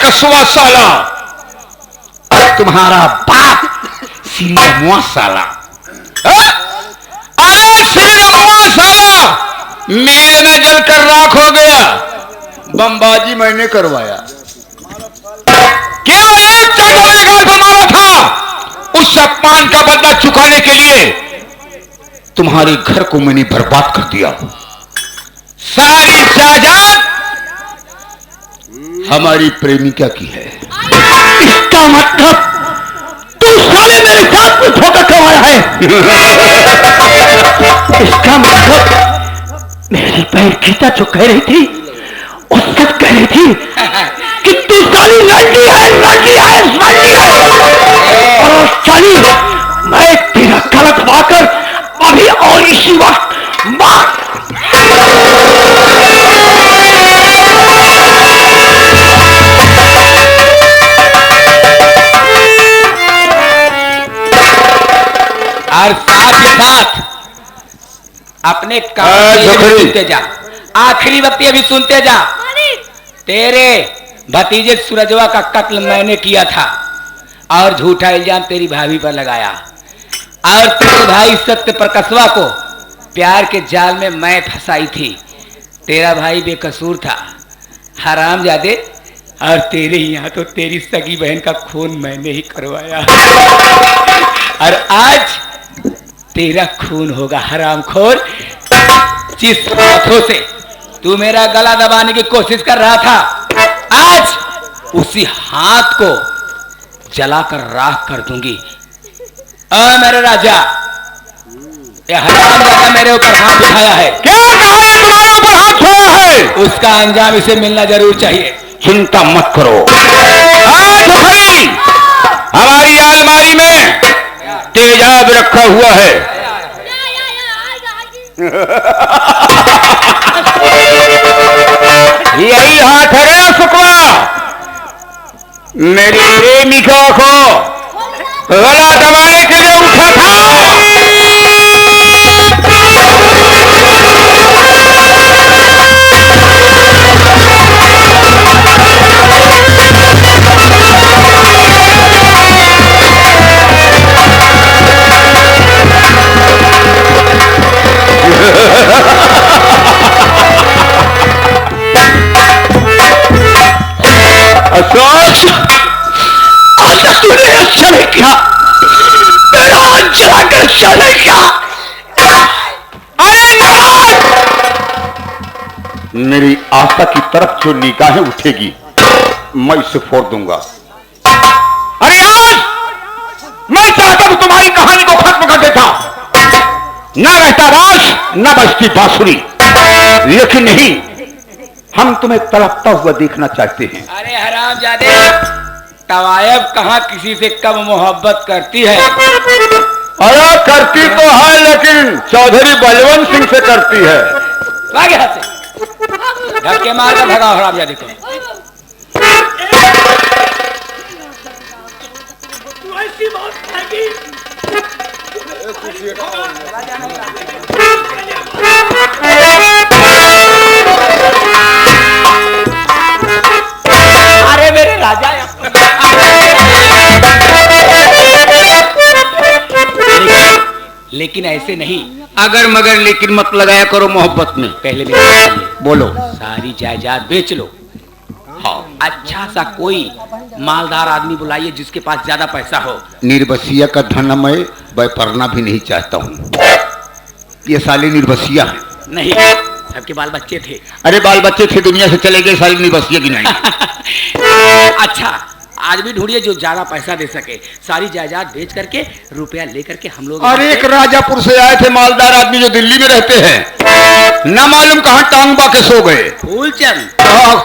बेकसुआ साला और तुम्हारा बाप श्री रमुआ साला। अरे श्री रमुआ साला मेले में जलकर राख हो गया। बमबाजी मैंने करवाया, केवल एक चटोरे गाल पर मारा था। उस अपमान का बदला चुकाने के लिए तुम्हारे घर को मैंने बर्बाद कर दिया। सारी जायदाद हमारी प्रेमिका की है। इसका मतलब तू साले मेरे साथ में धोखा करवाया है। इसका मतलब मेरी बहन गीता जो कह रही थी वो सच कह रही थी कि तू साली लड़की है, लड़की है, लड़की है। और साली मैं तेरा गलत वाकर अभी और इसी वक्त मार। और साथ ही साथ अपने काम भी सुनते जा। आखिरी वक्त ये भी सुनते जा, तेरे भतीजे सूरजवा का कत्ल मैंने किया था और झूठा इल्जाम तेरी भाभी पर लगाया। और तेरे भाई सत्य प्रकाशवा को प्यार के जाल में मैं फंसाई थी। तेरा भाई बेकसूर था, हरामजादे। और तेरे यहाँ तो तेरी सगी बहन का खून मैंने ही करवाया। और आज तेरा खून होगा हरामखोर। जिस हाथों से तू मेरा गला दबाने की कोशिश कर रहा था, आज उसी हाथ को जलाकर राख कर दूंगी। मेरे राजा, ये हरामजादा मेरे ऊपर हाथ उठाया है। क्या कहा है तुम्हारे ऊपर हाथ छोड़ा है? उसका अंजाम इसे मिलना जरूर चाहिए। चिंता मत करो। आज हमारी अलमारी में तेजाब रखा हुआ है। यही हाथ है रे सुकवा, मेरी प्रेमिका को गला दबाने के लिए उठा था। अच्छा तूने अच्छा नहीं किया, मेरा हाथ जलाकर अच्छा नहीं किया। मेरी आस्था की तरफ जो निगाहें उठेगी मैं इसे फोड़ दूंगा। अरे आज मैं चाहता हूं तुम्हारी कहानी को खत्म कर देता। न रहता राज न बजती बांसुरी, लेकिन नहीं, हम तुम्हें तड़पता हुआ देखना चाहते हैं। अरे हरामजादे, तवायब कहाँ किसी से कब मोहब्बत करती है? अरे करती तो है, लेकिन चौधरी बलवंत सिंह से करती है। भागे हाथ से, धक्के मार कर भगाओ हरामजादे को। ऐसी बात है अरे मेरे राजा, लेकिन ऐसे नहीं। अगर मगर लेकिन मत लगाया करो मोहब्बत में। पहले मेरे बोलो। सारी जायदाद बेच लो। हाँ, अच्छा सा कोई मालदार आदमी बुलाइए जिसके पास ज्यादा पैसा हो। निर्बसिया का धन मैं व्यापरना भी नहीं चाहता हूँ। ये साली निर्बसिया है। नहीं, सबके बाल बच्चे थे। अरे बाल बच्चे थे, दुनिया से चले गए, साली निर्बसिया की नहीं। अच्छा, आज भी ढूंढिए जो ज्यादा पैसा दे सके। सारी जायदाद बेच करके रुपया लेकर के हम लोग। अरे एक राजापुर से आए थे मालदार आदमी जो दिल्ली में रहते हैं, ना मालूम कहाँ टांग बाके सो गए। फूलचंद।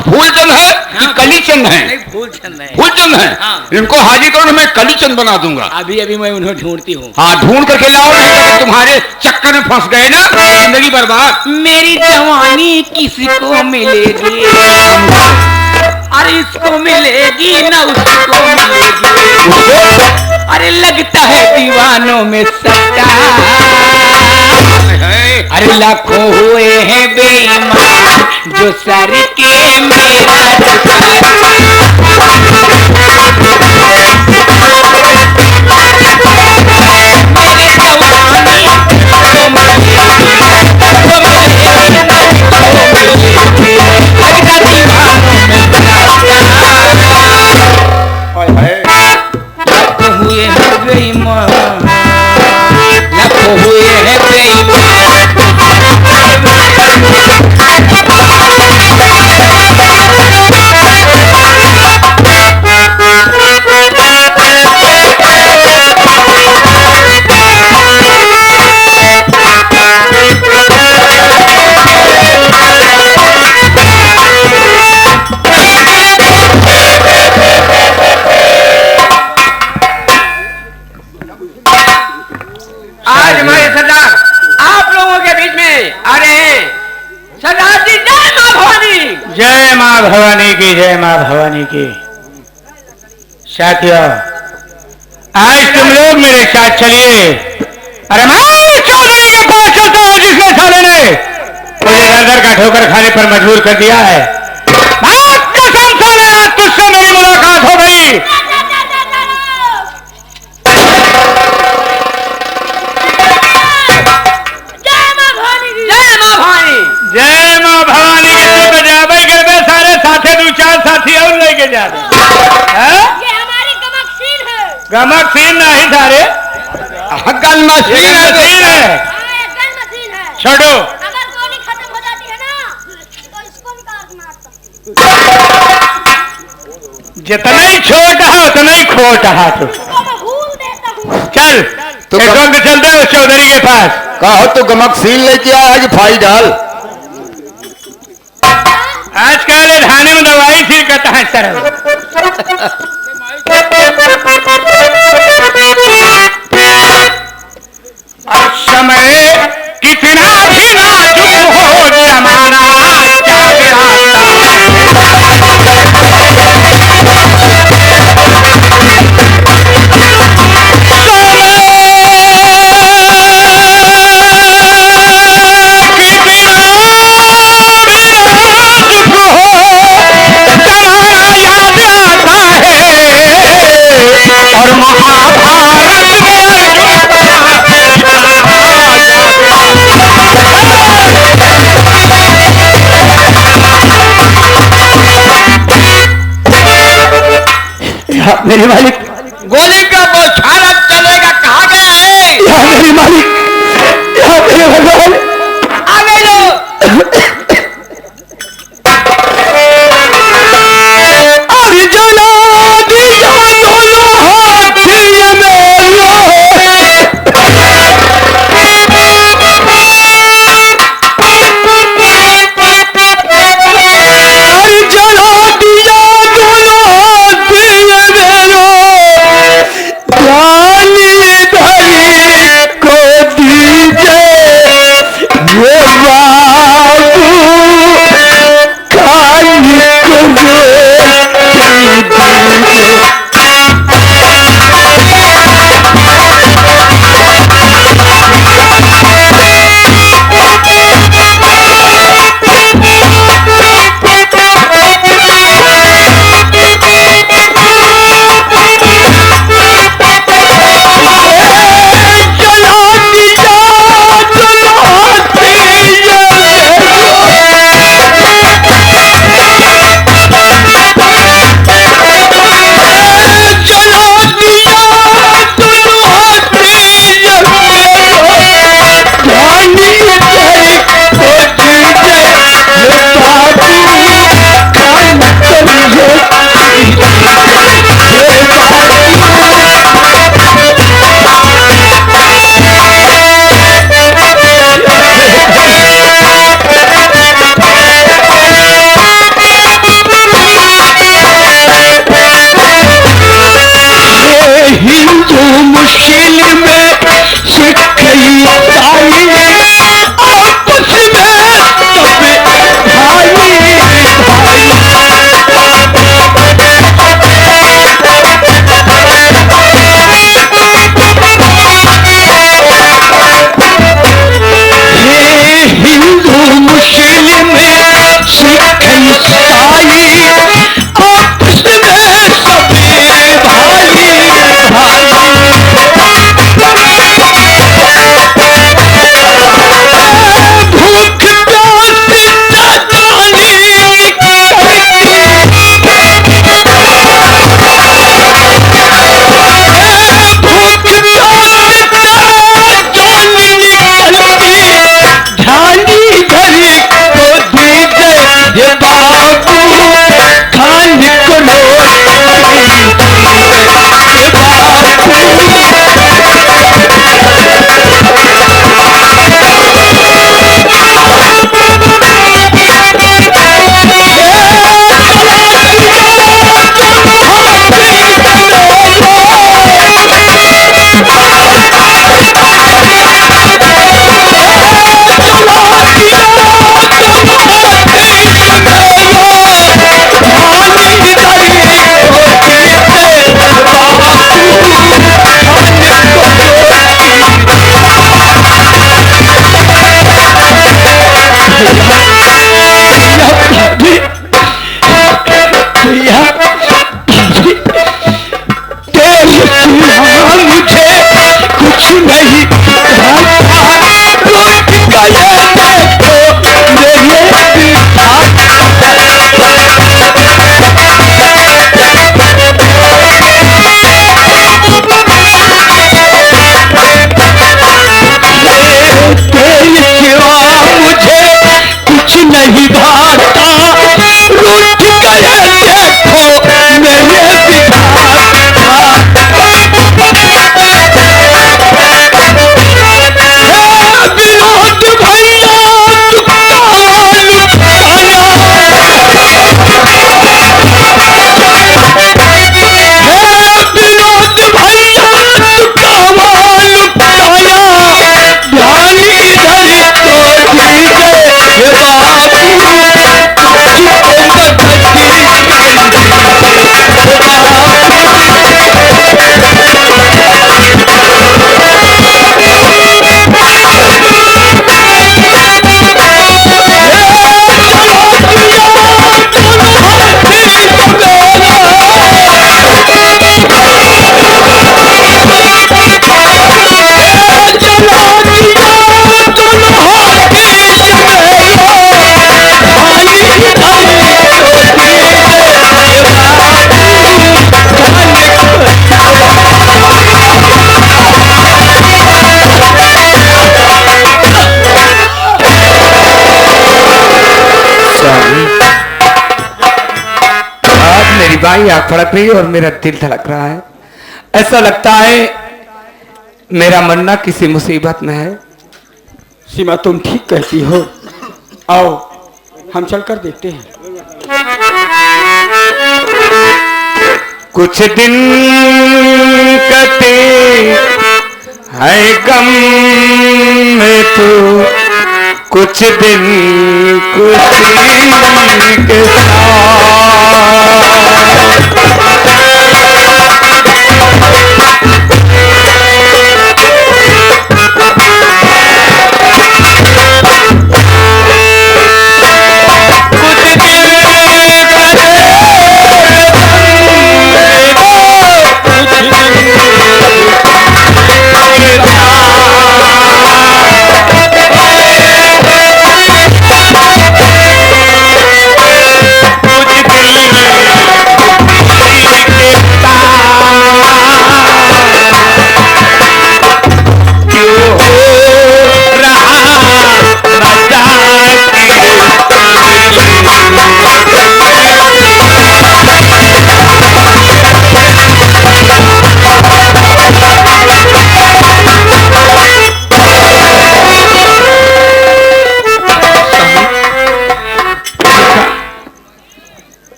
फूलचंद है कि कलीचंद है? नहीं, फूलचंद है। फूलचंद है। हाँ। इनको हाजिर करो, मैं कलीचंद बना दूंगा। अभी अभी मैं उन्हें ढूंढती हूँ। हाँ, ढूंढ करके लाओ, नहीं तो तुम्हारे चक्कर में फंस गए ना, जिंदगी बर्बाद। मेरी जवानी किसको मिलेगी? अरे इसको मिलेगी ना उसको मिलेगी। अरे लगता है दीवानों में सट्टा। अरे लाखों हुए हैं बेईमान जो सर के मेरा की जय, माँ भवानी की। साथियों, आज तुम लोग मेरे साथ चलिए। अरे मैं चौधरी के पास चलता हूँ जिसने साले ने मुझे दर का ठोकर खाने पर मजबूर कर दिया है। कसम साले, आज तुझसे मेरी मुलाकात हो गई। जय माँ भवानी के बजावे गिरबे सारे साथे दो चार साथी और लेके जा रहे। ये हमारी गमक सीन है। गमक सीन नहीं सारे, गन मशीन है। गन मशीन है। छोड़ो, अगर गोली खत्म हो जाती है ना तो इसको भी काट मार सकते। जितना ही छोटा है उतना ही खोटा है। तू इसको मैं हूल देता हूँ। चल, तो इस वक्त चलते हैं उस चौधरी के पास। कहो तो गमक सील लेके आया है कि फाई डाल। आजकल ये धाने में दवाई फिर कहता है सर। और समय कितना भी नाजुक हो, जमाना क्या और महाभारत मेरे मालिक, गोली का बौछार अब चलेगा। कहाँ गया है? यहाँ मेरे मालिक, यहाँ मेरे भगवान, आ गए लोग। अरे जला दिया दोनों हाथ ये मेरा। अरे जला दिया दोनों हाथ ये मेरा। मेरी बाई आग फड़क रही है और मेरा दिल धड़क रहा है। ऐसा लगता है मेरा मन्ना किसी मुसीबत में है। सीमा तुम ठीक कहती हो, आओ हम चलकर देखते हैं। कुछ दिन कटे है गम में तू, कुछ दिन खुशी के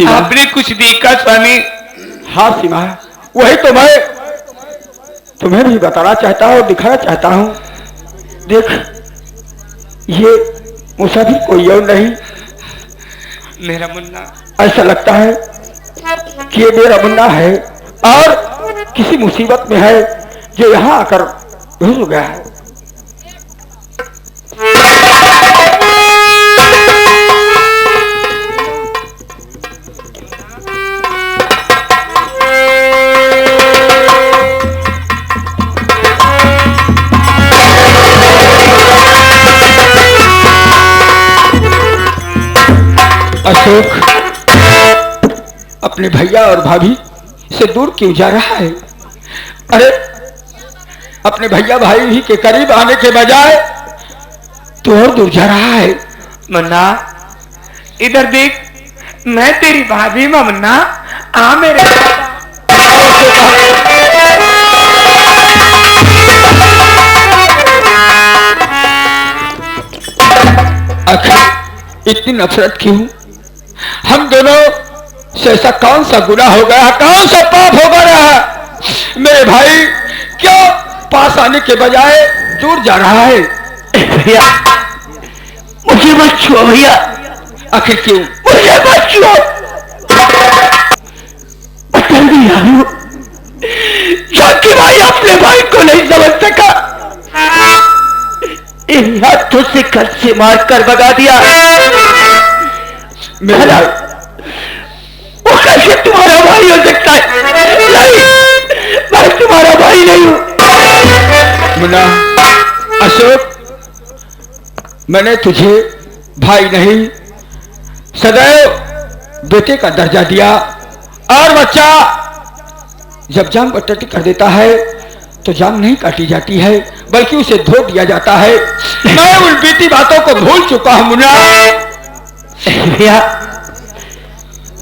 आपने कुछ देखा स्वामी? हाँ सीमा, वही तो मैं तुम्हें भी बताना चाहता हूँ, दिखाना चाहता हूँ। देख, ये मुसाफिर कोई और नहीं, मेरा मुन्ना। ऐसा लगता है कि ये मेरा मुन्ना है और किसी मुसीबत में है जो यहाँ आकर घुस गया है। अशोक अपने भैया और भाभी से दूर क्यों जा रहा है? अरे अपने भैया भाई ही के करीब आने के बजाय तो और दूर जा रहा है। मुन्ना इधर देख, मैं तेरी भाभी मां मुन्ना, आ मेरे आखिर इतनी नफरत क्यों? हम दोनों से ऐसा कौन सा गुनाह हो गया, कौन सा पाप हो गया? मेरे भाई क्यों पास आने के बजाय दूर जा रहा है? भैया मुझे मत छुओ भैया। आखिर क्यों? मुझे मत छुओ। क्योंकि भाई अपने भाई को नहीं समझ सका, इन हाथों से घर से मार कर भगा दिया। मेरा वो कैसे तुम्हारा भाई हो सकता है? नहीं, मैं तुम्हारा भाई नहीं हूं। मुन्ना, अशोक, मैंने तुझे भाई नहीं सदैव बेटे का दर्जा दिया, और बच्चा जब जान बट्टी कर देता है तो जान नहीं काटी जाती है बल्कि उसे धो दिया जाता है। मैं उन बीती बातों को भूल चुका हूं मुन्ना। भैया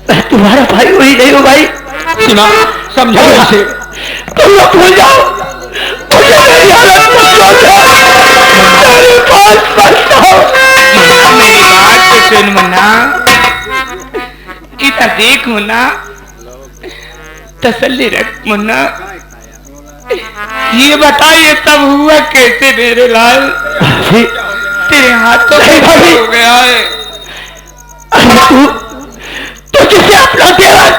मैं तुम्हारा भाई वही नहीं हूं भाई। सीमा समझो इसे, तुम लोग भूल जाओ, मुझे मेरी हालत मत समझो, मेरे पास मत आओ। मेरी बात तो सुन मुन्ना, इधर देख मुन्ना, तसल्ली रख मुन्ना। ये बता ये सब हुआ कैसे मेरे लाल? तेरे हाथों में हो गया है। तू जिसे अपना देवर,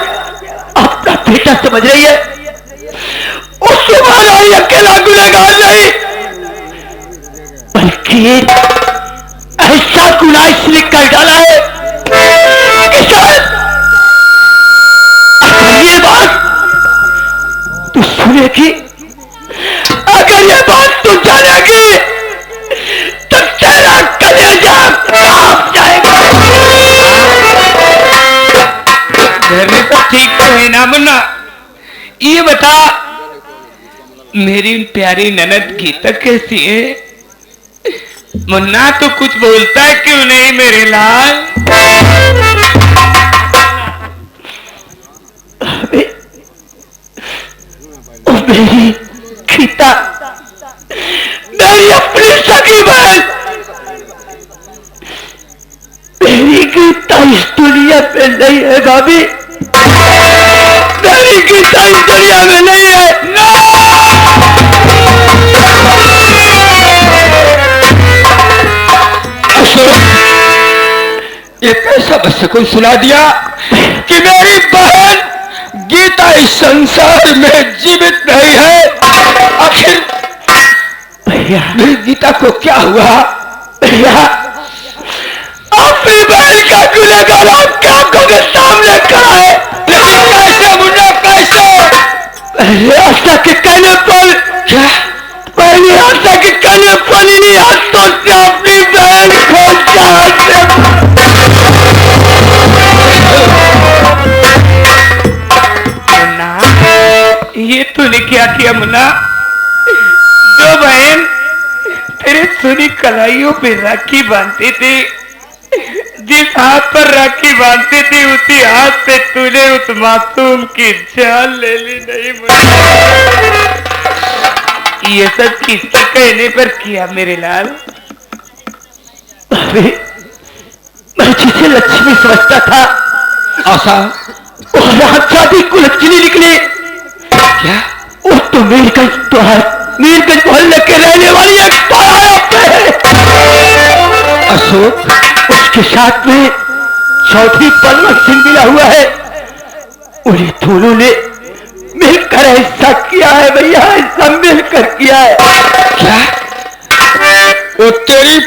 अपना बेटा समझ रही है, उससे मारा ही अकेला गुनहगार नहीं, बल्कि ऐसा गुनाह इसने कर डाला है कि शायद ये बात तू सुनेगी, अगर ये बात तू जानेगी तो तेरा कलेजा कांप जाएगा। घर में सब ठीक तो है ना मुन्ना? ये बता मेरी प्यारी ननद गीता कैसी है? मुन्ना तो कुछ बोलता है क्यों नहीं मेरे लाल? मेरी गीता, मेरी अपनी सगी बहन, मेरी गीता इस दुनिया में नहीं है भाभी, मेरी गीता इस दुनिया में नहीं है। ये कैसा बस कोई सुना दिया कि मेरी बहन गीता इस संसार में जीवित नहीं है। आखिर भैया, मेरी गीता को क्या हुआ? भैया, अपनी बहन का गुनहगार आपकी आंखों के सामने खड़ा है। कैसे मुन्ना, कैसे? पहले आशा के कहने पर, क्या? पहले आशा के कहने पर इन्हीं हाथों से अपनी बहन को जान से मुन्ना, ये तूने क्या किया मुन्ना? जो बहन तेरे सुनी कलाइयों पे राखी बांधती थी, जिस हाथ पर राखी बांधती थी उसी हाथ से तूने उस मासूम की जान ले ली। नहीं मुन्ना, ये सब किसके कहने पर किया मेरे लाल? अरे मैं जिसे लक्ष्मी समझता था, आशा और शादी को लक्ष्मी निकली। क्या? वो तो मीरगंज मोहल्ले के रहने वाली एक पराया पे है। अशोक, उसके साथ में चौधरी बलवंत सिंह मिला हुआ है। उन्हें दोनों ने मिलकर ऐसा किया है भैया, ऐसा मिलकर किया है। क्या? वो तेरी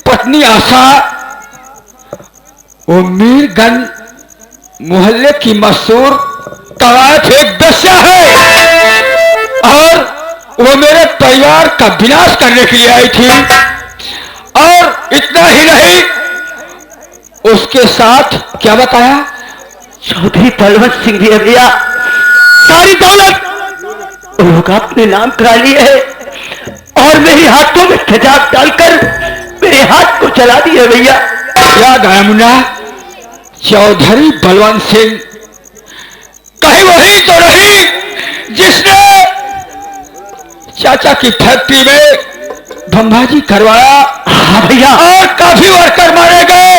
पत्नी आशा वो मीरगंज मोहल्ले की मशहूर तवायफ एक दस्या है और वो मेरे परिवार का विनाश करने के लिए आई थी। और इतना ही नहीं, उसके साथ क्या बताया? चौधरी बलवंत सिंह भी है भैया, सारी दौलत लोग अपने नाम करा लिए है और मेरे हाथों में तेजाब डालकर मेरे हाथ को जला दिए भैया। क्या गया मुन्ना? चौधरी बलवंत सिंह कहीं वही तो नहीं जिसने चाचा की फैक्ट्री में बमबाजी करवाया? हाँ भैया, और काफी वर्कर मारे गए,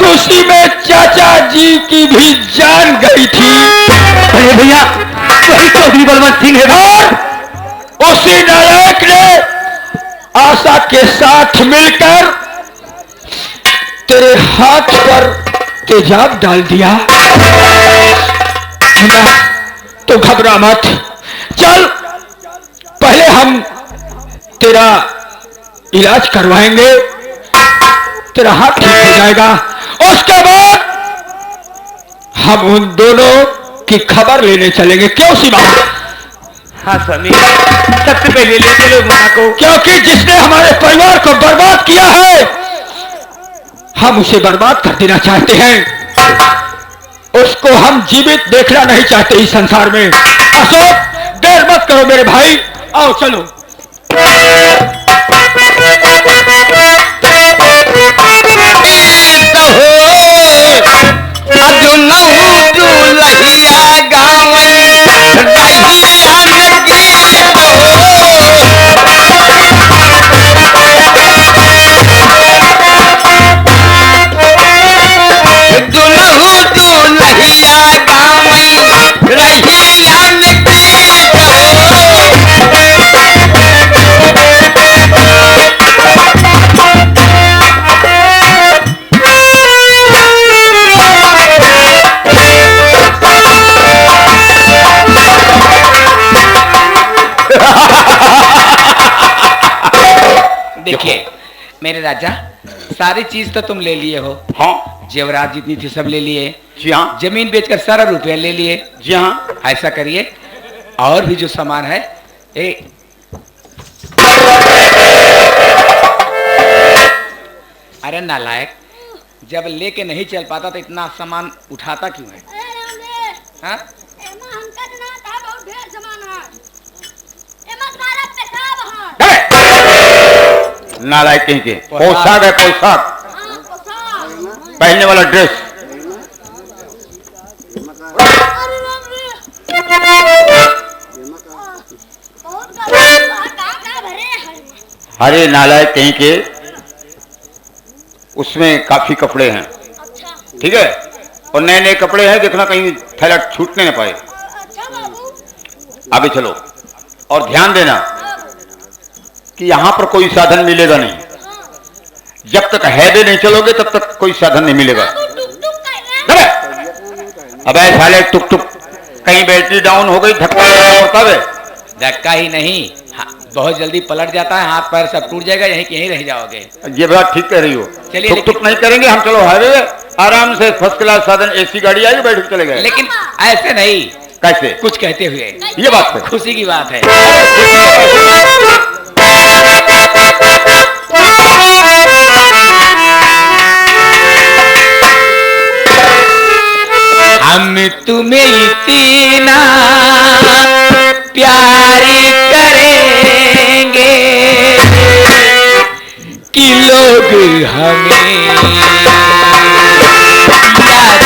उसी में चाचा जी की भी जान गई थी। अरे भैया, वही चौधरी बलवंत सिंह है। और उसी नायक ने आशा के साथ मिलकर तेरे हाथ पर तेजाब डाल दिया। तो घबरा मत, चल पहले हम तेरा इलाज करवाएंगे, तेरा हाथ ठीक हो जाएगा। उसके बाद हम उन दोनों की खबर लेने चलेंगे। क्यों सीमा? हाँ स्वामी, सबसे पहले ले चलो मुन्ना को। क्योंकि जिसने हमारे परिवार को बर्बाद किया है, हम उसे बर्बाद कर देना चाहते हैं। उसको हम जीवित देखना नहीं चाहते इस संसार में। अशोक, देर मत करो मेरे भाई, आओ चलो। देखिए मेरे राजा, सारी चीज तो तुम ले लिए हो। हाँ जेवरात जितनी थी सब ले लिए, जी हाँ, जमीन बेचकर सारा रुपया ले लिए। जी हाँ। ऐसा करिए, और भी जो सामान है अरे नालायक, जब लेके नहीं चल पाता तो इतना सामान उठाता क्यों है? हाँ? नालायक कहीं के। पोशाक है, पोशाक, पहनने वाला ड्रेस। अरे नालायक कहीं के, उसमें काफी कपड़े हैं, अच्छा ठीक है, और नए नए कपड़े हैं, देखना कहीं थैला छूटने न पाए। अच्छा बाबू आगे चलो और ध्यान देना कि यहां पर कोई साधन मिलेगा नहीं। जब तक हैदे नहीं चलोगे तब तक कोई साधन नहीं मिलेगा। बाबू टुक टुक कर रहा है। अबे साले टुक टुक, कहीं बैटरी डाउन हो गई, धक्का होता है। धक्का ही नहीं, हाँ, बहुत जल्दी पलट जाता है, हाथ पैर सब टूट जाएगा, यहीं के यहीं रह जाओगे। ये बात ठीक कह रही हो। चलिए, टुक टुक नहीं करेंगे हम, चलो हाईवे आराम से फर्स्ट क्लास साधन, एसी गाड़ी आई, बैठ के चले गए। लेकिन ऐसे नहीं, कैसे? कुछ कहते हुए, ये बात है। खुशी की बात है। हम तुम्हें इतना प्यार करेंगे कि लोग हमें याद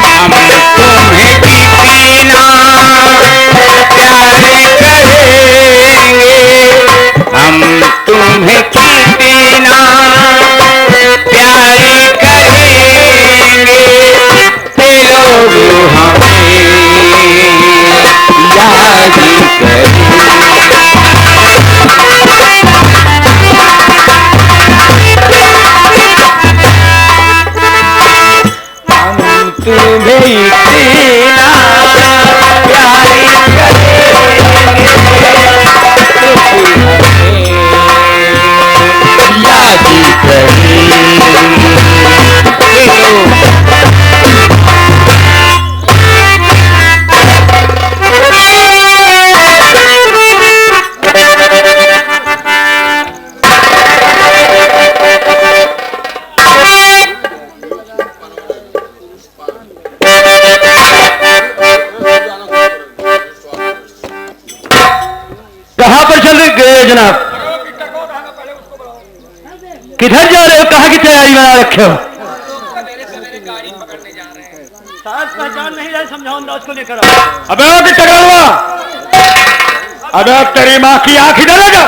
हम तुम्हें इतना प्यार करेंगे, हम तुम्हें कितना प्यार करेंगे, ते लोग हमें याद हम तुम्हें इतना प्यार करेंगे, याद कहां पर चल गए जनाब? किधर जा रहे हो? कहां की तैयारी बना रखे हो? पहचान नहीं रहे, समझाओ अंदाज को लेकर। अबे ओ कि टकराऊंगा, अबे तेरी माँ की आंख इधर आ जा।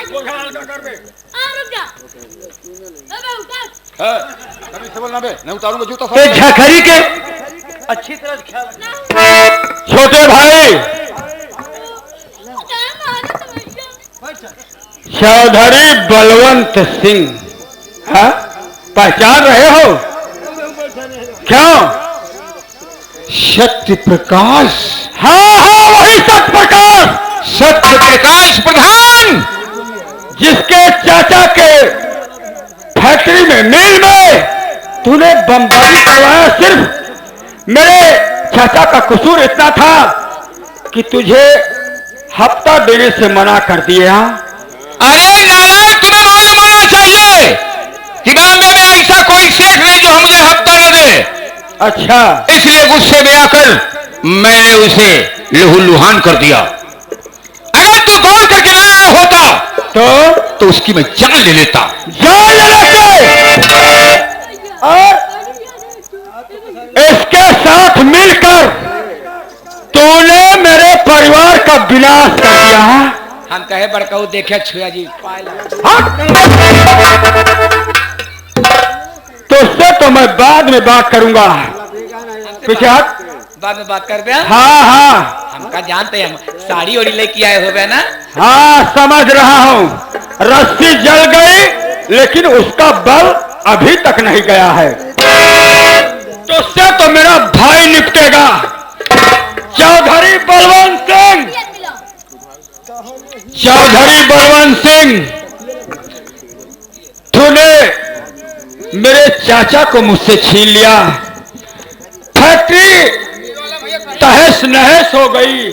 रुक जा अबे उतर अभी से बोलना बे, नहीं उतारूंगा जूता। ये झखरी के अच्छी तरह ख्याल रखना। छोटे भाई चौधरी बलवंत सिंह, हाँ? पहचान रहे हो? क्यों? सत्य प्रकाश। हाँ हाँ वही सत्य प्रकाश, सत्य प्रकाश प्रधान, जिसके चाचा के फैक्ट्री में, मिल में तूने बमबारी करवाया। सिर्फ मेरे चाचा का कसूर इतना था कि तुझे हफ्ता देने से मना कर दिया। अरे नालायक, तुम्हें मालूम होना चाहिए कि बॉम्बे में ऐसा कोई सेठ नहीं जो मुझे हफ्ता न दे। अच्छा, इसलिए गुस्से में आकर मैंने उसे लहूलुहान कर दिया। अगर तू दौड़ करके ना आया होता तो उसकी मैं जान ले लेता। जान ले लेते और इसके साथ मिलकर तूने मेरे परिवार का विनाश कर दिया। हम कहे बड़काऊ देखे छुआ जी, तुझसे तो मैं बाद में बात करूंगा। पीछे हट। बाद में बात कर दे। हाँ हाँ हमका जानते हैं, हम साड़ी ओड़ी लेके आए हो ना। हाँ समझ रहा हूँ, रस्सी जल गई लेकिन उसका बल अभी तक नहीं गया है। तुझसे तो मेरा भाई निपटेगा, चौधरी बलवंत सिंह। चौधरी बलवंत सिंह, तूने मेरे चाचा को मुझसे छीन लिया, फैक्ट्री तहस नहस हो गई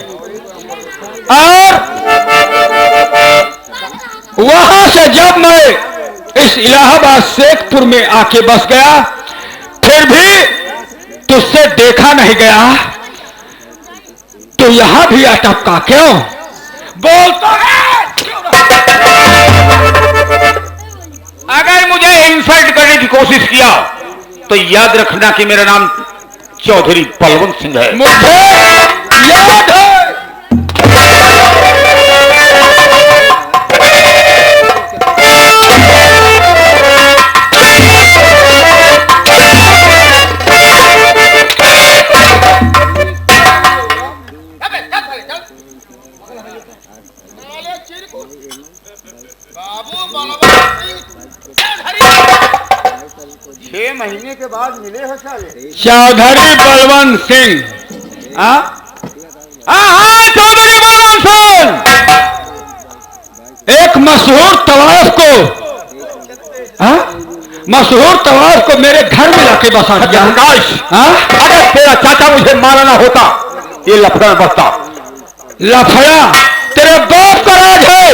और वहां से जब मैं इस इलाहाबाद शेखपुर में आके बस गया, फिर भी तुझसे देखा नहीं गया, तो यहां भी अटका क्यों? बोलता है। अगर मुझे इंसल्ट करने की कोशिश किया तो याद रखना कि मेरा नाम चौधरी बलवंत सिंह है। मुझे याद है। महीने के बाद मिले हो साले। चौधरी बलवंत सिंह। हाँ चौधरी बलवंत सिंह, एक मशहूर तवाफ को, मशहूर तवाफ को मेरे घर में लाके बसा दिया। अगर तेरा चाचा मुझे मारा ना होता ये लफड़ा बसता। लफड़ा तेरे बाप का राज है।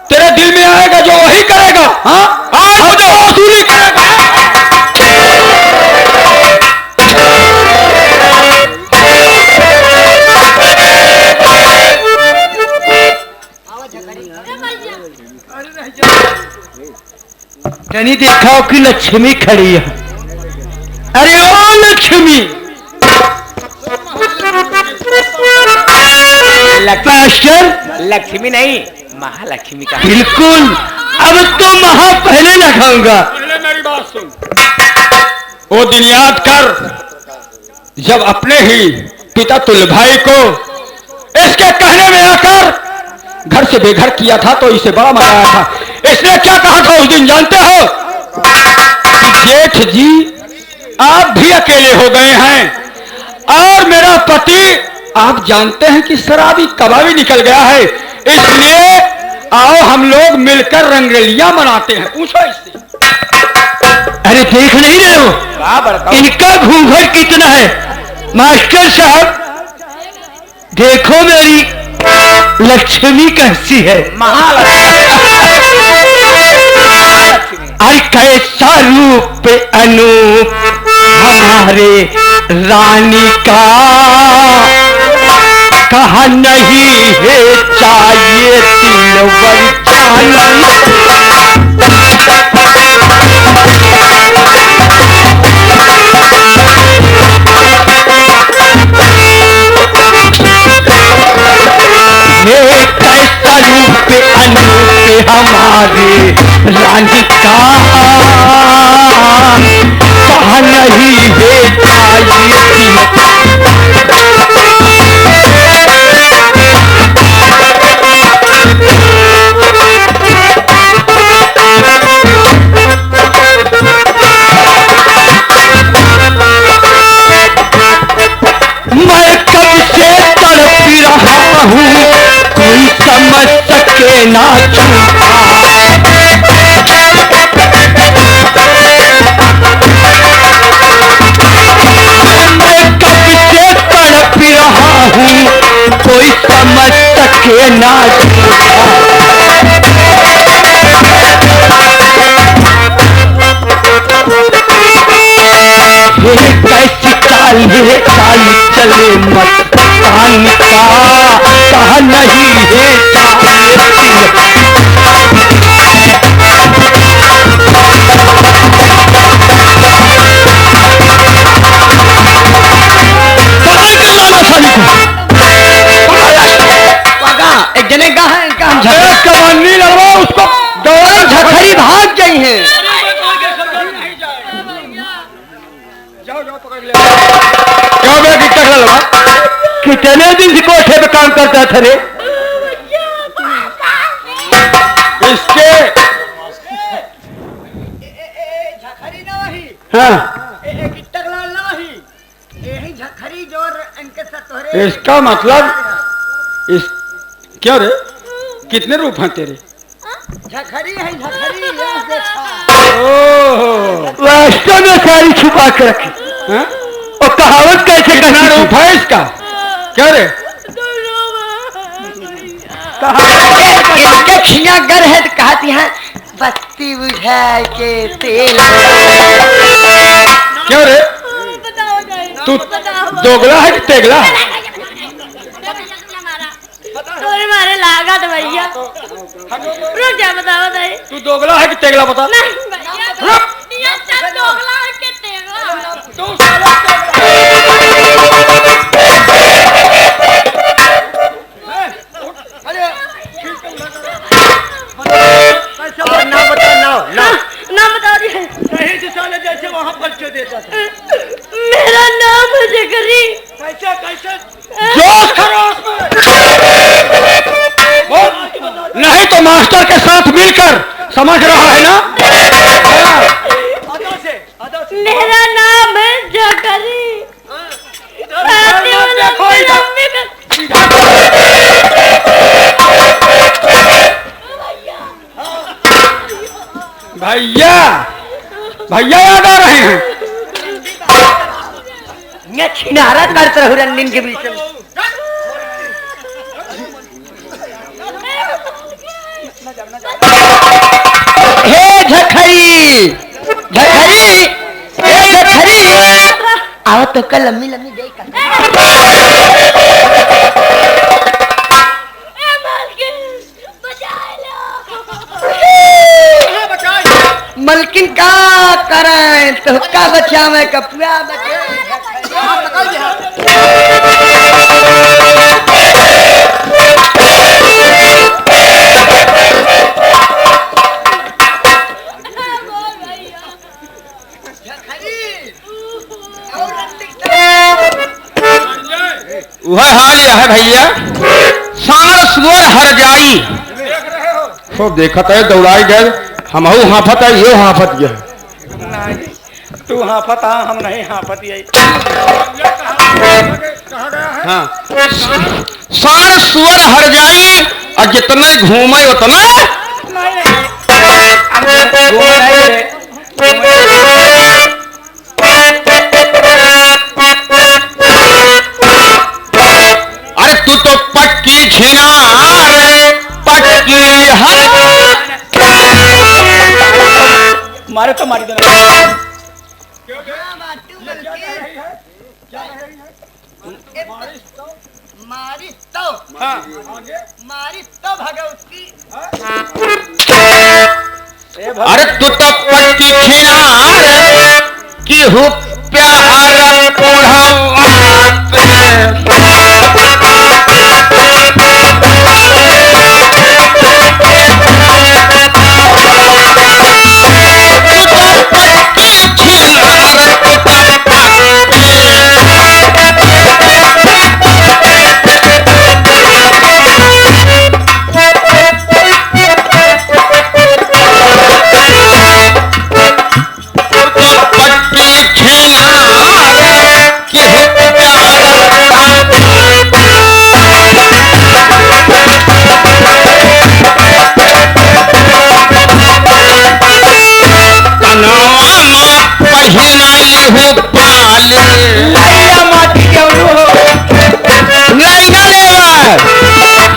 तेरे दिल में आएगा जो वही करेगा। मुझे वसूली करेगा। नहीं देखा कि लक्ष्मी खड़ी है। अरे ओ लक्ष्मी, मास्टर लक्ष्मी नहीं महालक्ष्मी का। बिल्कुल, अब तो महा पहले लगाऊंगा। मेरी बात सुन, वो दिन याद कर जब अपने ही पिता तुल्य भाई को इसके कहने में आकर घर से बेघर किया था तो इसे बड़ा मजा आया था। इसने क्या कहा था उस दिन जानते हो? कि जेठ जी आप भी अकेले हो गए हैं और मेरा पति आप जानते हैं कि शराबी कबाबी निकल गया है, इसलिए आओ हम लोग मिलकर रंगरेलियां मनाते हैं। पूछो इससे। अरे देख नहीं रहे हो इनका घूंघट कितना है? मास्टर साहब देखो मेरी लक्ष्मी कैसी है। अरे कैसा रूप अनूप हमारे रानी का, कहा नहीं है चाहिए तिलवर चांदी। कैसा रूप अनूप हमारे रानी का, कहा नहीं है चाहिए। मैं कब से तड़प रहा हूँ कोई समझ सके ना छूटा। मैं कब से तड़प रहा हूँ कोई समझ सके ना छूटा। कैसी चाल है चाल चले मत कान का, कहा नहीं है एक जने का है कमानी लड़वा उसको दौड़ा झखरी भाग गई है। क्यों मैं टिकटक लड़वा? कितने दिन से कोठे पे काम करता था रे? इसके झखरी ना वही, हाँ टिकटक लाल ना वही, यही झखरी जोर इनके सतोरे। इसका मतलब इस क्या रे? कितने रूप हैं तेरे? झखरी है झखरी, यह देखा। ओह वास्तव में सारी छुपा के रखी। हाँ? और कहावत कैसे कितना करती रूप है इसका? क्या रे? इसके खिया गर है तो कहती है बत्ती बुझा के तेल। क्या रे? तू दोगला है कि तेगला है? मारे लागा तो भैया रुक जा, बताओ बताइए। तू दोगला है कि तेगला बता? नहीं भैया, ये सब दोगला है कि देता था। मेरा नाम है जगरी। कैसे कैसे जोश खरोश में बोल। नहीं तो मास्टर के साथ मिलकर समझ रहा है ना? अदा से मेरा नाम है जगरी। आते वाला देखो इधर। मम्मी का भैया भैया याद आ रहे हैं? मैं छिनारा करता हूँ रंगीन के बीच में। हे झखरी झखरी हे झखरी आओ तो कल लम्बी लम्बी देख मलकिन का करें तो का बचावे कपुआ बचे वह हाल यह है भैया, सार सुअर हर जाई। खूब देखत है, दौड़ाई गए, हमहू हाफत है, ये हाफत गया। तू हाफत आ, हम नहीं हाफत यही। हाँ, सार सुअर हर जाई और जितने घूमे उतना अरे तू तो पक्की छिनार पक्की हर मारे तो मारी देना। अरे तू तो पक्की छिनार की हो प्यार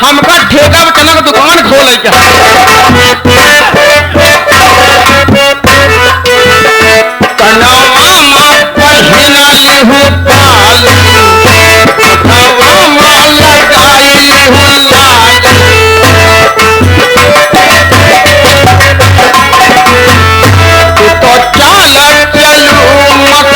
हमका ठेका में चला दुकान खोले क्या? तो चाल चलू मत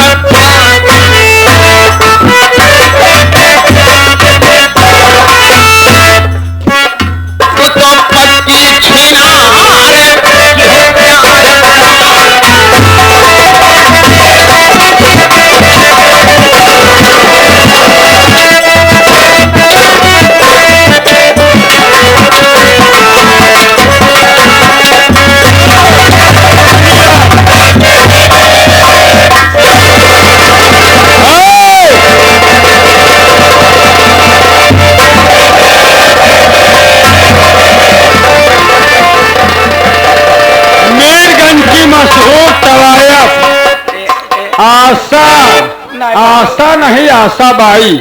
आशा नहीं आशा बाई,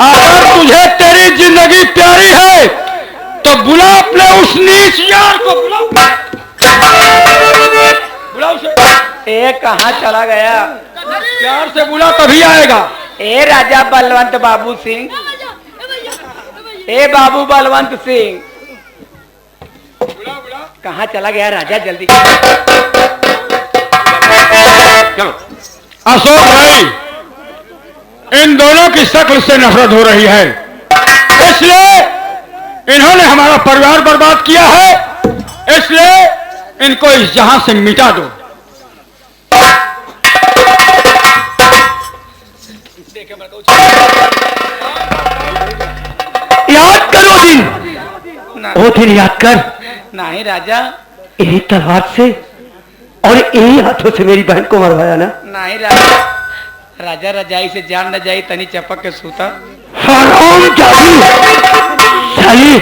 अगर तुझे तेरी जिंदगी प्यारी है तो बुला अपने उस नीच यार को, बुला उसे। ए कहाँ चला गया? प्यार से बुला तभी आएगा। ए राजा बलवंत बाबू सिंह, ए बाबू बलवंत सिंह, कहाँ चला गया राजा? जल्दी चलो। अशोक भाई, इन दोनों की शक्ल से नफरत हो रही है, इसलिए इन्होंने हमारा परिवार बर्बाद किया है, इसलिए इनको इस जहां से मिटा दो। याद करो दिन, ना, वो दिन याद कर। नहीं राजा, यही तलवार से और यही हाथों से मेरी बहन को मरवाया ना। नहीं राजा, राजा रजाई से जान न जाई तनी चपक के सूता। हराम जादी साली,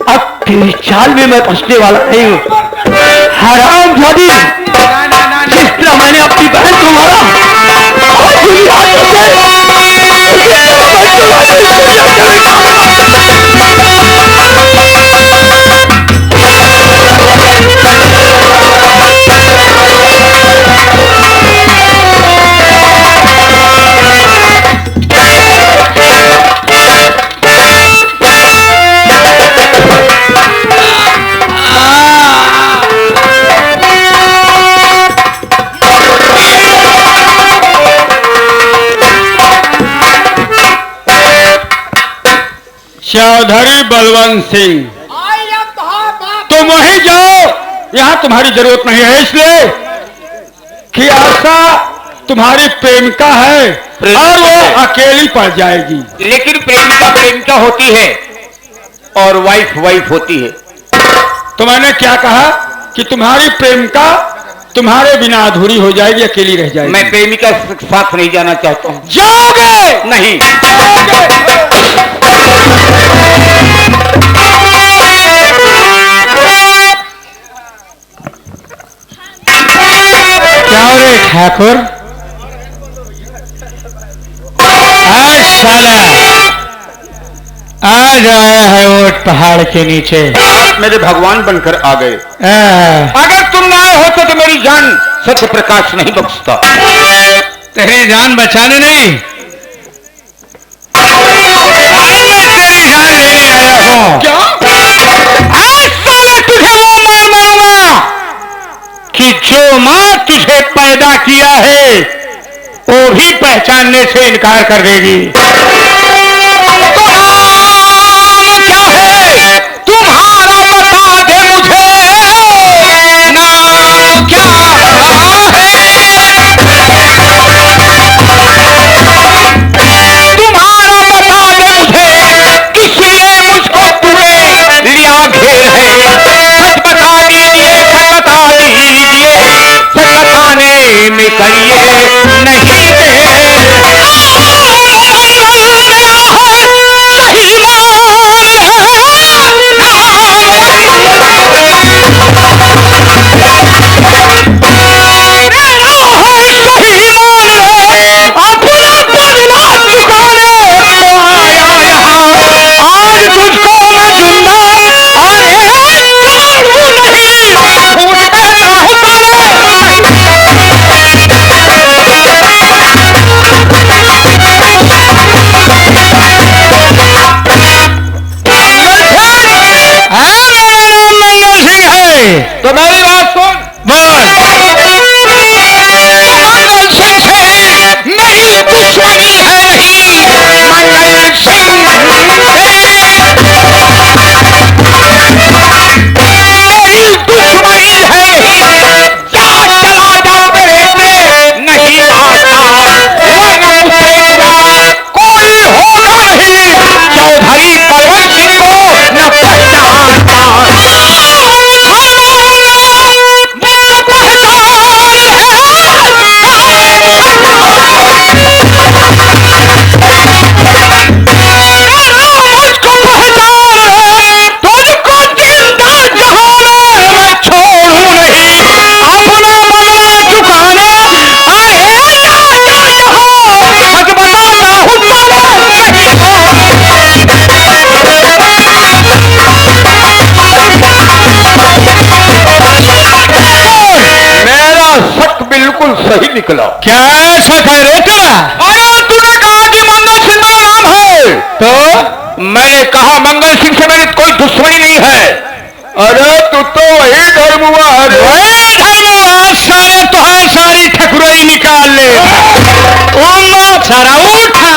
अब तेरी चाल में मैं फंसने वाला नहीं हूँ। हराम जादी, ना ना ना ना, जिस तरह मैंने अपनी बहन को मारा, आज मेरी हाथों से चौधरी बलवंत सिंह, तुम वहीं जाओ, यहाँ तुम्हारी जरूरत नहीं है, इसलिए कि आशा तुम्हारी प्रेमिका है और वो अकेली पड़ जाएगी। लेकिन प्रेमिका प्रेमिका होती है और वाइफ वाइफ होती है। तो मैंने क्या कहा कि तुम्हारी प्रेमिका तुम्हारे बिना अधूरी हो जाएगी, अकेली रह जाएगी। मैं प्रेमिका के साथ नहीं जाना चाहता हूँ। जाओगे नहीं। क्या हो रे ठाकुर? आज साला आज आया है ऊंट पहाड़ के नीचे। मेरे भगवान बनकर आ गए। अगर तुम ना आए होते तो मेरी जान सत्य प्रकाश नहीं बख्शता। तेरी जान बचाने नहीं, तेरी जान लेने आया हूँ। क्या? आज साला तुझे वो मार मारूंगा कि जो माँ तुझे पैदा किया है वो भी पहचानने से इनकार कर देगी। क्या है? तुम्हारा बता दे मुझे, नाम क्या है? तुम्हारा बता दे मुझे, किसने मुझको तुम्हें लिया घेर है? सच बता दीजिए, सच बता दीजिए, सच बताने में करिए नहीं तो मेरी बात सुन। बोल। मंगल सिंह से मेरी दुश्मनी है नहीं, मंगल सिंह से मेरी दुश्मनी है नहीं। क्या चला जाओ मेरे से नहीं आता, वरना मुझसे बुरा कोई होगा नहीं। चौधरी बलवंत सिंह को न पहचानता, बिल्कुल सही निकला। क्या शक है रे तेरा? अरे तूने कहा कि मंगल सिंह मेरा नाम है, तो मैंने कहा मंगल सिंह से मेरी कोई दुश्मनी नहीं है। अरे तू तो वही धर्मुआ है। सारे तुहार सारी ठकुराई निकाल ले। सारा उठा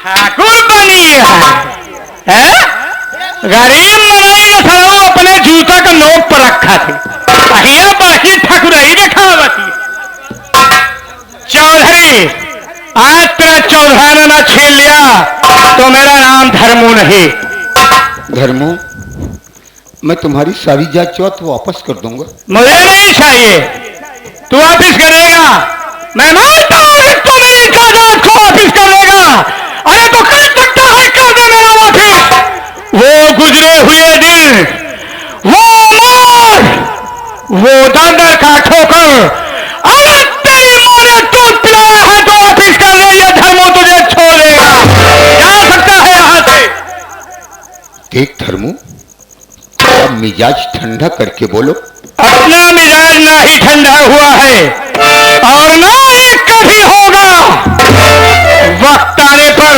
ठाकुर बनी है? गरीब मलाई ने सारा अपने जूता का नोक पर रखा थे। अहिया बाकी ठकुराई दिखावती। चौधरी आज तेरा चौधाना ना छीन लिया तो मेरा नाम धर्मू नहीं। धर्मो, मैं तुम्हारी सारी जायदाद वापस कर दूंगा। मुझे नहीं चाहिए, तू वापिस कर लेगा। मैं मानता हूं कि तू मेरी जायदाद को वापिस कर लेगा। अरे तो कर सकता है, कर दे मेरा वापिस। वो गुजरे हुए दिन, वो मार, वो दर्द का ठोकर, अगर तेरी माँ ने दूध पिलाया है तो वापिस कर ले, ये धर्मो तुझे छोड़ देगा। जा सकता है यहां से। देख धर्मो, अब मिजाज ठंडा करके बोलो। अपना मिजाज ना ही ठंडा हुआ है और ना ही कभी होगा। वक्त आने पर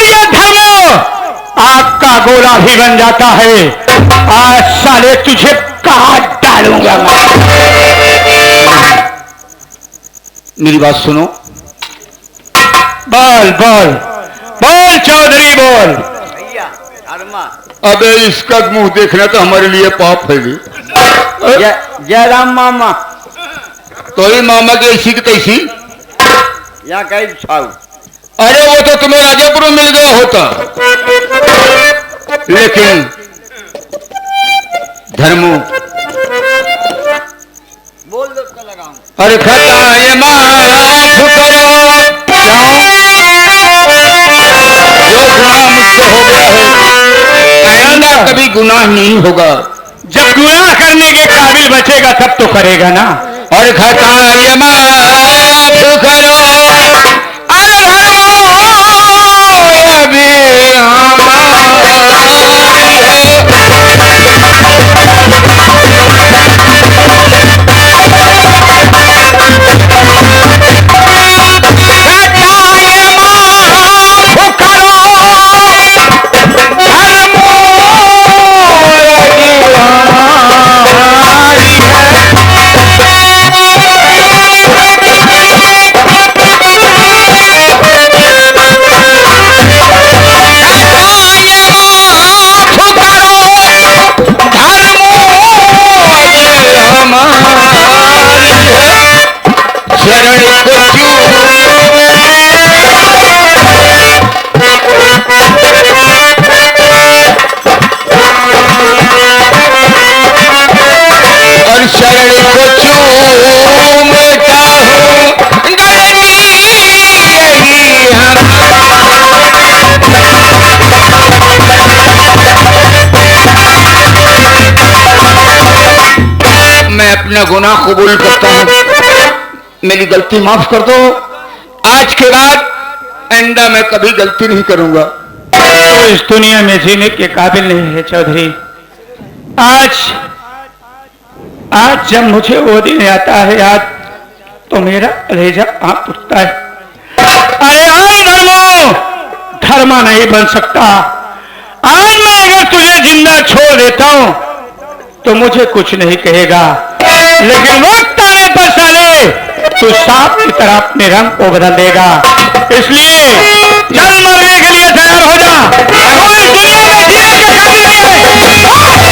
ये धर्मो आग का गोला भी बन जाता है। आज साले तुझे काट डालूंगा। मेरी बात सुनो। बोल बोल बोल चौधरी बोल। अबे इसका मुंह देखना तो हमारे लिए पाप है। जय राम मामा। तो ही मामा के ऐसी की तैसी। यहाँ कहीं छाऊ। अरे वो तो तुम्हें राजापुर में मिल गया होता, लेकिन धर्मो बोल दो तो लगाऊं। अरे खताएं माफ करो, जो गुनाह मुझसे हो गया है आइंदा कभी गुनाह नहीं होगा। जब गुनाह करने के काबिल बचेगा तब तो करेगा ना। और खताएं माफ करो, अरे अभी अपना गुनाह कबूल करता हूँ। मेरी गलती माफ कर दो। आज के बाद आइंदा मैं कभी गलती नहीं करूंगा। तो इस दुनिया में जीने के काबिल नहीं है चौधरी। आज जब मुझे वो दिन आता है याद, तो मेरा कलेजा आप उठता है। अरे आज धर्मा नहीं बन सकता। आज मैं अगर तुझे जिंदा छोड़ देता हूं तो मुझे कुछ नहीं कहेगा, लेकिन वक्त आने पर साले तू सांप की तरह अपने रंग को बदल देगा। इसलिए चल मरने के लिए तैयार हो जा। अगर इस दुनिया में जीने के काबिल पूरे काम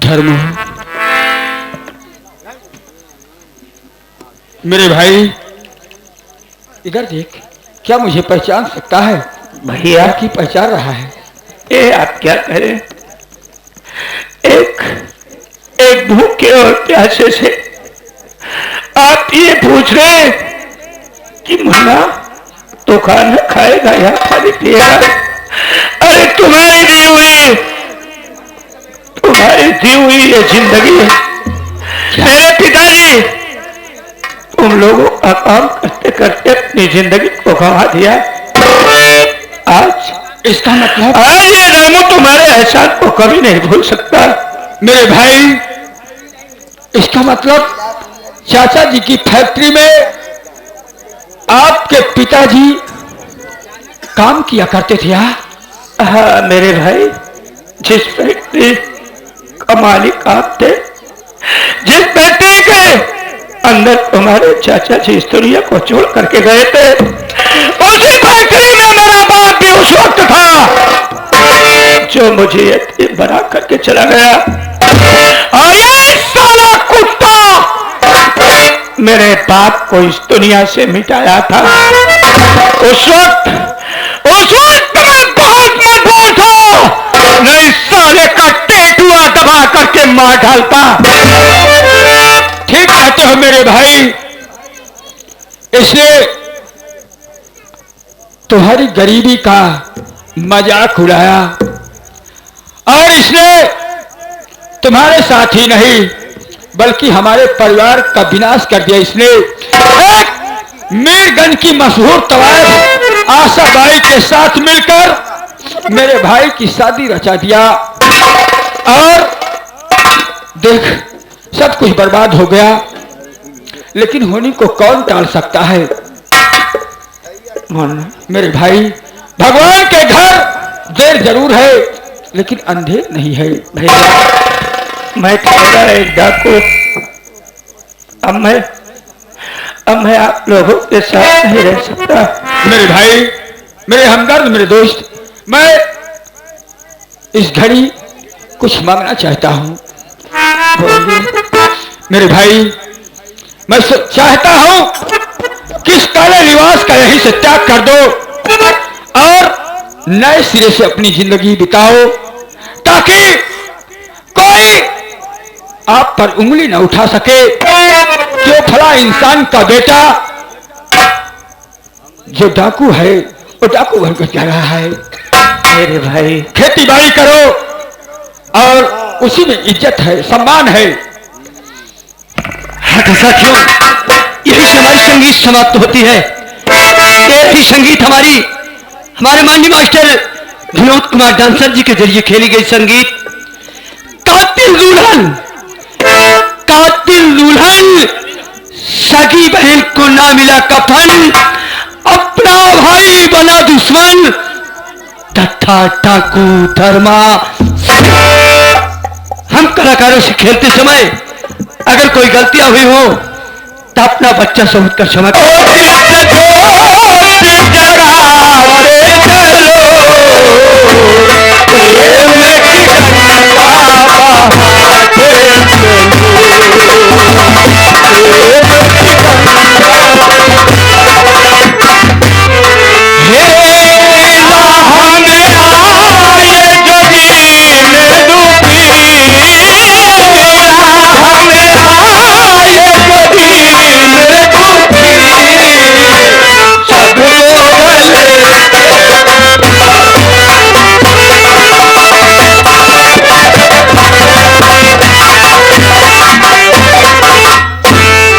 धर्म मेरे भाई इधर देख, क्या मुझे पहचान सकता है? भैया की पहचान रहा है। ये आप क्या करें, एक भूखे और प्यासे से आप ये पूछ रहे हैं कि मुन्ना तो खाना खाएगा या खाली पिएगा? अरे तुम्हारी दी हुई ये जिंदगी है। मेरे पिताजी तुम लोगों का काम करते करते अपनी जिंदगी को गंवा दिया। आज इसका मतलब आज ये धर्म तुम्हारे एहसान को कभी नहीं भूल सकता। मेरे भाई, इसका मतलब चाचा जी की फैक्ट्री में आपके पिताजी काम किया करते थे। हाँ मेरे भाई, जिस फैक्ट्री का मालिक आप थे, जिस फैक्ट्री के अंदर तुम्हारे चाचा जी इस दुनिया को छोड़ करके गए थे, उसी फैक्ट्री में मेरा बाप भी उस वक्त था जो मुझे यतीम बना करके चला गया। और ये साला कुत्ता मेरे बाप को इस दुनिया से मिटाया था। उस वक्त मैं बहुत मजबूर था, नहीं साले का टेटुआ दबा करके मार डालता। ठीक कहते हो मेरे भाई, इसने तुम्हारी गरीबी का मजाक उड़ाया और इसने तुम्हारे साथ ही नहीं बल्कि हमारे परिवार का विनाश कर दिया। इसने एक मीरगंज की मशहूर तवायफ आशा बाई के साथ मिलकर मेरे भाई की शादी रचा दिया और देख सब कुछ बर्बाद हो गया। लेकिन होने को कौन टाल सकता है मेरे भाई। भगवान के घर देर जरूर है लेकिन अंधेर नहीं है। भैया मैं ठहरा एक डाकू, अब मैं आप लोगों के साथ नहीं रह सकता। मेरे भाई, मेरे हमदर्द, मेरे दोस्त, मैं इस घड़ी कुछ मांगना चाहता हूँ। मेरे भाई, मैं चाहता हूँ कि इस काले लिबास का यहीं से त्याग कर दो और नए सिरे से अपनी जिंदगी बिताओ ताकि कोई आप पर उंगली न उठा सके जो फला इंसान का बेटा जो डाकू है वो डाकू बनकर जा रहा है। मेरे भाई खेती बाड़ी करो और उसी में इज्जत है, सम्मान है। हाँ तो साथियों, यही से हमारी संगीत समाप्त होती है। ये थी संगीत हमारे माननीय मास्टर विनोद कुमार डांसर जी के जरिए खेली गई संगीत। कातिल दुल्हन सगी बहन को ना मिला कफन, अपना भाई बना दुश्मन, तथा डाकू धर्मा। हम कलाकारों से खेलते समय अगर कोई गलतियां हुई हो तो अपना बच्चा समझ कर क्षमा करो।